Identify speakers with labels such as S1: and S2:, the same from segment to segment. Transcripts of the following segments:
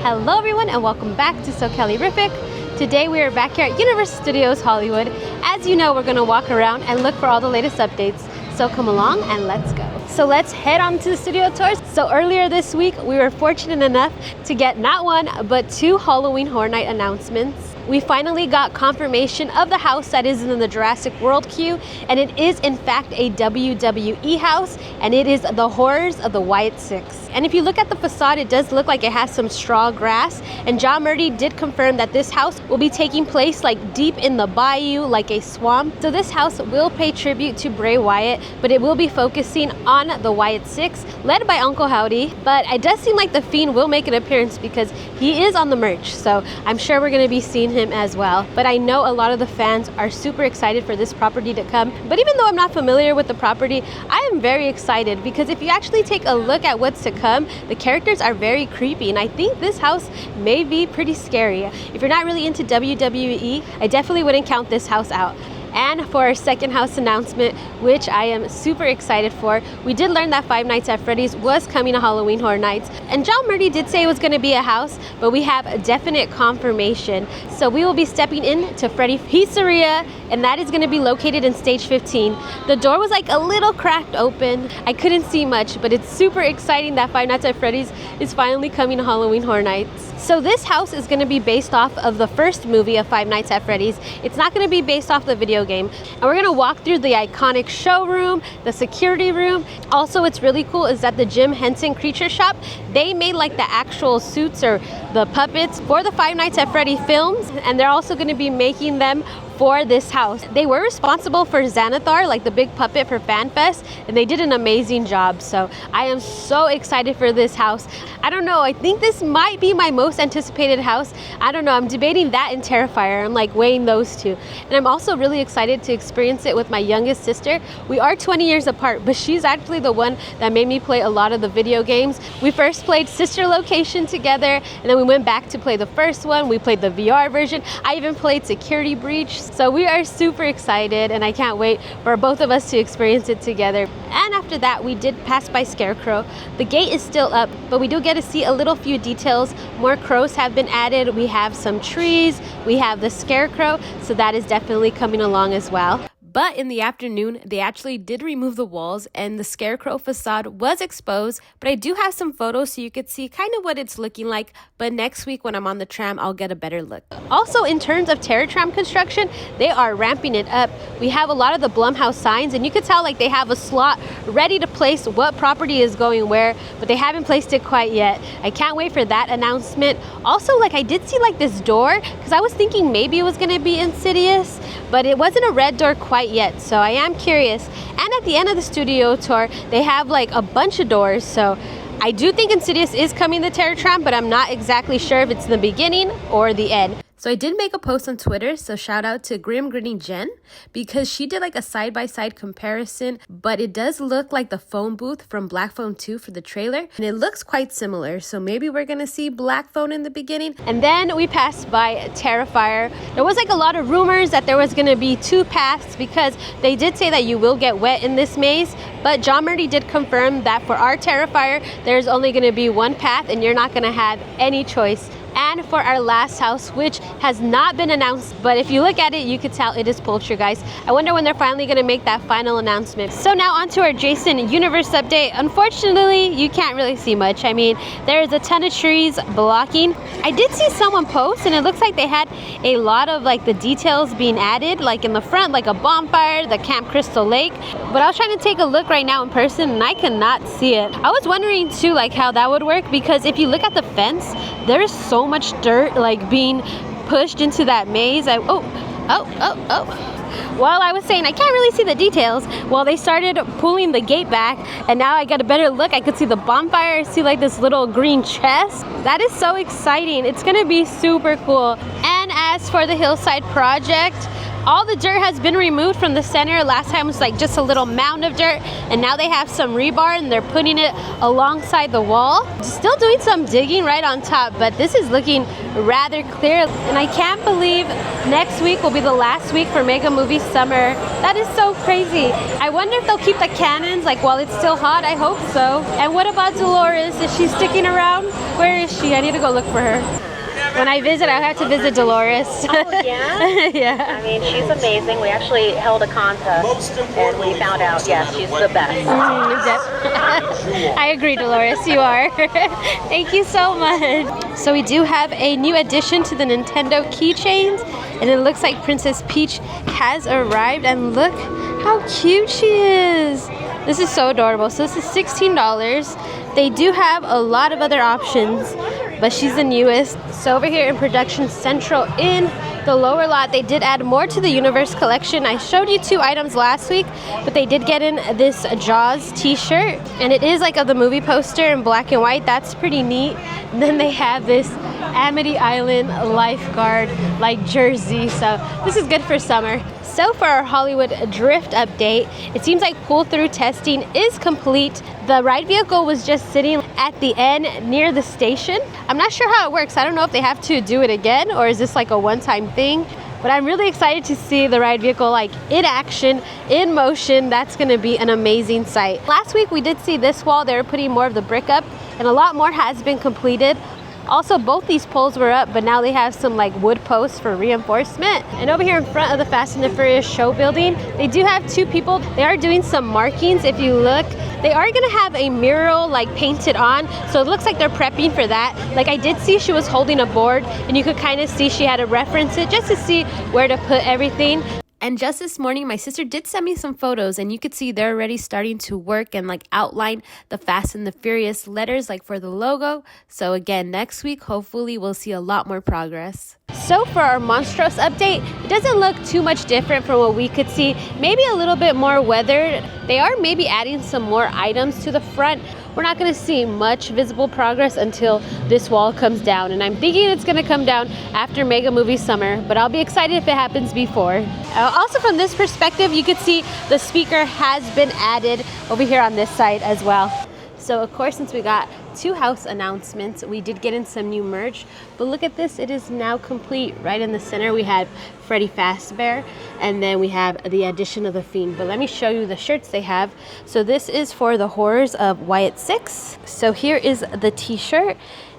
S1: Hello everyone and welcome back to SoCaliRific. Today we are back here at Universal Studios Hollywood. As you know, we're going to walk around and look for all the latest updates. So come along and let's go. So let's head on to the studio tours. So earlier this week, we were fortunate enough to get not one, but 2 Halloween Horror Night announcements. We finally got confirmation of the house that is in the Jurassic World queue, and it is in fact a WWE house, and it is the Horrors of the Wyatt Sicks. And if you look at the facade, it does look like it has some straw grass, and John Murdy did confirm that this house will be taking place like deep in the bayou, like a swamp. So this house will pay tribute to Bray Wyatt, but it will be focusing on the Wyatt Sicks, led by Uncle Howdy. But it does seem like the Fiend will make an appearance because he is on the merch, so I'm sure we're going to be seeing him as well. But I know a lot of the fans are super excited for this property to come. But even though I'm not familiar with the property, I am very excited because if you actually take a look at what's to come, the characters are very creepy, and I think this house may be pretty scary. If you're not really into WWE, I definitely wouldn't count this house out. And for our second house announcement, which I am super excited for, we did learn that Five Nights at Freddy's was coming to Halloween Horror Nights. And John Murdy did say it was going to be a house, but we have a definite confirmation. So we will be stepping in to Freddy Pizzeria, and that is going to be located in stage 15. The door was like a little cracked open. I couldn't see much, but it's super exciting that Five Nights at Freddy's is finally coming to Halloween Horror Nights. So this house is going to be based off of the first movie of Five Nights at Freddy's. It's not going to be based off the video game. And we're going to walk through the iconic showroom, the security room. Also, what's really cool is that the Jim Henson Creature Shop, they made like the actual suits or the puppets for the Five Nights at Freddy films, and they're also going to be making them for this house. They were responsible for Xanathar, like the big puppet for FanFest, and they did an amazing job. So I am so excited for this house. I don't know, I think this might be my most anticipated house. I don't know, I'm debating that and Terrifier. I'm like weighing those two. And I'm also really excited to experience it with my youngest sister. We are 20 years apart, but she's actually the one that made me play a lot of the video games. We first played Sister Location together, and then we went back to play the first one. We played the VR version. I even played Security Breach. So we are super excited, and I can't wait for both of us to experience it together. And after that, we did pass by Scarecrow. The gate is still up, but we do get to see a little few details. More crows have been added. We have some trees. We have the Scarecrow, so that is definitely coming along as well. But in the afternoon, they actually did remove the walls and the Scarecrow facade was exposed. But I do have some photos so you could see kind of what it's looking like. But next week when I'm on the tram, I'll get a better look. Also, in terms of Terror Tram construction, they are ramping it up. We have a lot of the Blumhouse signs, and you could tell like they have a slot ready to place what property is going where, but they haven't placed it quite yet. I can't wait for that announcement. Also, like I did see like this door, because I was thinking maybe it was going to be Insidious, but it wasn't a red door quite yet, so I am curious. And at the end of the studio tour, they have like a bunch of doors, so I do think Insidious is coming to Terror Tram, but I'm not exactly sure if it's in the beginning or the end. So I did make a post on Twitter, so shout out to Grim Grinning Jen, because she did like a side-by-side comparison, but it does look like the phone booth from Black Phone 2 for the trailer, and it looks quite similar, so maybe we're gonna see Black Phone in the beginning. And then we passed by Terrifier. There was like a lot of rumors that there was gonna be 2 paths because they did say that you will get wet in this maze, but John Murdy did confirm that for our Terrifier, there's only gonna be 1 path and you're not gonna have any choice. And for our last house, which has not been announced, but if you look at it, you could tell it is Poltergeist. I wonder when they're finally going to make that final announcement. So now on to our Jason Universe update. Unfortunately, you can't really see much. I mean, there's a ton of trees blocking. I did see someone post, and it looks like they had a lot of like the details being added, like in the front, like a bonfire, the Camp Crystal Lake. But I was trying to take a look right now in person, and I cannot see it. I was wondering too, like how that would work, because if you look at the fence, there is so much dirt like being pushed into that maze. While I was saying I can't really see the details, well, they started pulling the gate back, and now I got a better look. I could see the bonfire, see like this little green chest. That is so exciting. It's gonna be super cool. And as for the Hillside project, all the dirt has been removed from the center. Last time it was like just a little mound of dirt, and now they have some rebar and they're putting it alongside the wall. Still doing some digging right on top, but this is looking rather clear. And I can't believe next week will be the last week for Mega Movie Summer. That is so crazy. I wonder if they'll keep the cannons like while it's still hot. I hope so. And what about Dolores? Is she sticking around? Where is she? I need to go look for her. When I visit, I have to visit Dolores.
S2: Oh, yeah?
S1: Yeah.
S2: I mean, she's amazing. We actually held a contest, and we found out, yes, she's the best.
S1: I agree, Dolores, you are. Thank you so much. So we do have a new addition to the Nintendo keychains, and it looks like Princess Peach has arrived, and look how cute she is. This is so adorable. So this is $16. They do have a lot of other options, but she's the newest. So over here in Production Central in the lower lot, they did add more to the Universe collection. I showed you 2 items last week, but they did get in this Jaws t-shirt, and it is like of the movie poster in black and white. That's pretty neat. And then they have this Amity Island lifeguard like jersey, so this is good for summer. So for our Hollywood Drift update, it seems like pull-through testing is complete. The ride vehicle was just sitting at the end near the station. I'm not sure how it works. I don't know if they have to do it again or is this like a one-time thing. But I'm really excited to see the ride vehicle like in action, in motion. That's gonna be an amazing sight. Last week we did see this wall. They were putting more of the brick up, and a lot more has been completed. Also, both these poles were up, but now they have some like wood posts for reinforcement. And over here in front of the Fast and the Furious show building, they do have 2 people. They are doing some markings. If you look, they are gonna have a mural like painted on, so it looks like they're prepping for that. Like I did see she was holding a board, and you could kind of see she had to reference it just to see where to put everything. And just this morning, my sister did send me some photos, and you could see they're already starting to work and like outline the Fast and the Furious letters like for the logo. So again, next week, hopefully we'll see a lot more progress. So for our Monstros update, it doesn't look too much different from what we could see. Maybe a little bit more weathered. They are maybe adding some more items to the front. We're not going to see much visible progress until this wall comes down, and I'm thinking it's going to come down after Mega Movie Summer, but I'll be excited if it happens before. Also from this perspective, you could see the speaker has been added over here on this side as well. So of course, since we got 2 house announcements, we did get in some new merch, but look at this, it is now complete. Right in the center we had Freddy Fazbear, and then we have the addition of the Fiend. But let me show you the shirts they have. So this is for the horrors of Wyatt Sicks. So here is the t-shirt,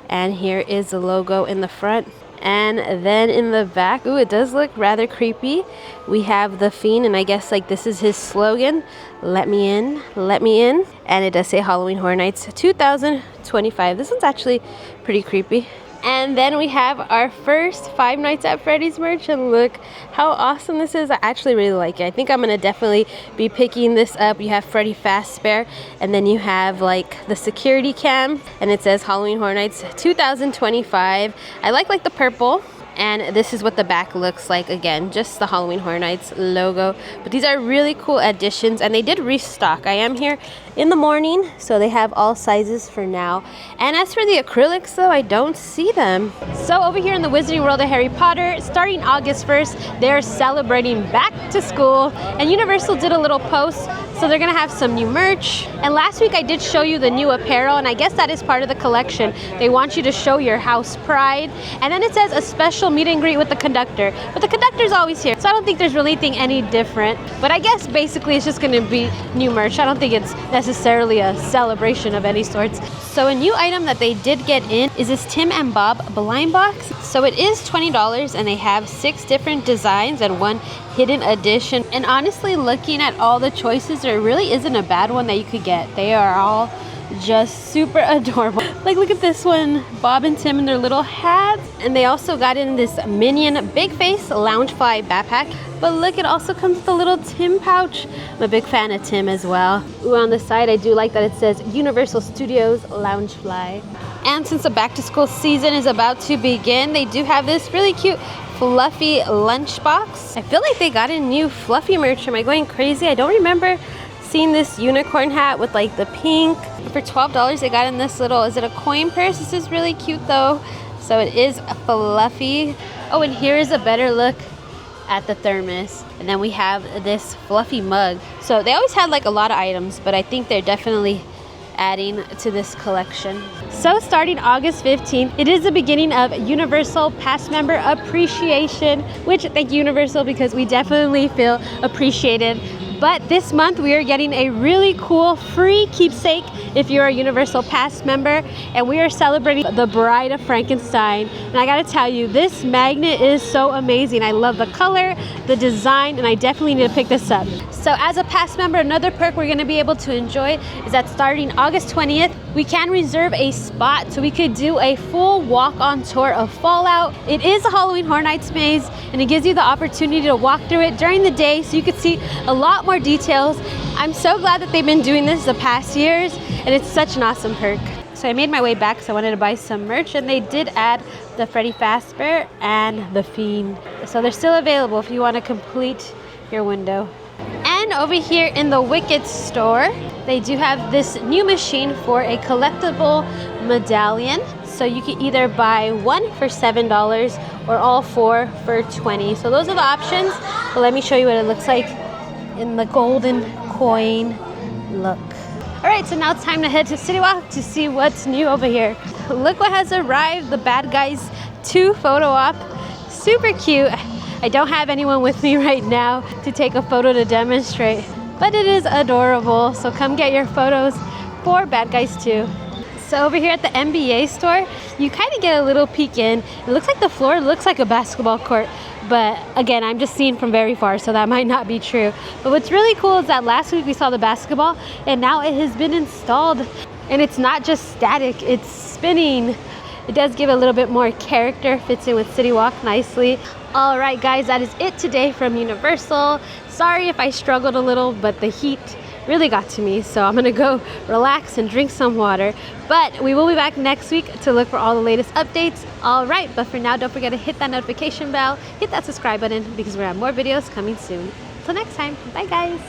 S1: and here is the logo in the front. And then in the back, ooh, it does look rather creepy. We have the Fiend, and I guess like this is his slogan, let me in, let me in. And it does say Halloween Horror Nights 2025. This one's actually pretty creepy. And then we have our first Five Nights at Freddy's merch, and look how awesome this is. I actually really like it. I think I'm gonna definitely be picking this up. You have Freddy Fazbear, and then you have like the security cam, and it says Halloween Horror Nights 2025. I like the purple. And this is what the back looks like. Again, just the Halloween Horror Nights logo. But these are really cool additions, and they did restock. I am here in the morning, so they have all sizes for now. And as for the acrylics, though, I don't see them. So over here in the Wizarding World of Harry Potter, starting August 1st, they're celebrating back to school. And Universal did a little post, so they're gonna have some new merch. And last week I did show you the new apparel, and I guess that is part of the collection. They want you to show your house pride. And then it says a special meet and greet with the conductor. But the conductor's always here, so I don't think there's really anything any different. But I guess basically it's just gonna be new merch. I don't think it's necessarily a celebration of any sorts. So a new item that they did get in is this Tim and Bob blind box. So it is $20, and they have 6 different designs and 1 hidden edition. And honestly, looking at all the choices, there really isn't a bad one that you could get. They are all just super adorable. Like look at this one, Bob and Tim in their little hats. And they also got in this Minion Big Face Loungefly backpack. But look, it also comes with a little Tim pouch. I'm a big fan of Tim as well. Ooh, on the side, I do like that it says Universal Studios Loungefly. And since the back to school season is about to begin, they do have this really cute fluffy lunchbox. I feel like they got in new fluffy merch. Am I going crazy? I don't remember seeing this unicorn hat with like the pink. For $12, they got in this little, is it a coin purse? This is really cute though. So it is fluffy. Oh, and here is a better look at the thermos. And then we have this fluffy mug. So they always had like a lot of items, but I think they're definitely adding to this collection. So starting August 15th, it is the beginning of Universal Pass Member Appreciation, which thank you Universal, because we definitely feel appreciated. But this month we are getting a really cool free keepsake if you're a Universal Pass member, and we are celebrating the Bride of Frankenstein. And I gotta tell you, this magnet is so amazing. I love the color, the design, and I definitely need to pick this up. So as a pass member, another perk we're gonna be able to enjoy is that starting August 20th, we can reserve a spot so we could do a full walk-on tour of Fallout. It is a Halloween Horror Nights maze, and it gives you the opportunity to walk through it during the day so you could see a lot more details. I'm so glad that they've been doing this the past years, and it's such an awesome perk. So I made my way back because I wanted to buy some merch, and they did add the Freddy Fazbear and the Fiend. So they're still available if you want to complete your window. And over here in the Wicked store, they do have this new machine for a collectible medallion. So you can either buy one for $7 or all four for $20. So those are the options. But let me show you what it looks like in the golden coin look. All right, so now it's time to head to CityWalk to see what's new over here. Look what has arrived, the Bad Guys 2 photo op. Super cute. I don't have anyone with me right now to take a photo to demonstrate, but it is adorable. So come get your photos for Bad Guys 2. So over here at the NBA store, you kind of get a little peek in. It looks like the floor looks like a basketball court, but again, I'm just seeing from very far, so that might not be true. But what's really cool is that last week we saw the basketball, and now it has been installed, and it's not just static, it's spinning. It does give a little bit more character, fits in with CityWalk nicely. All right, guys, that is it today from Universal. Sorry if I struggled a little, but the heat really got to me, so I'm gonna go relax and drink some water. But we will be back next week to look for all the latest updates. All right, but for now, don't forget to hit that notification bell, hit that subscribe button, because we're gonna have more videos coming soon. Till next time, bye guys.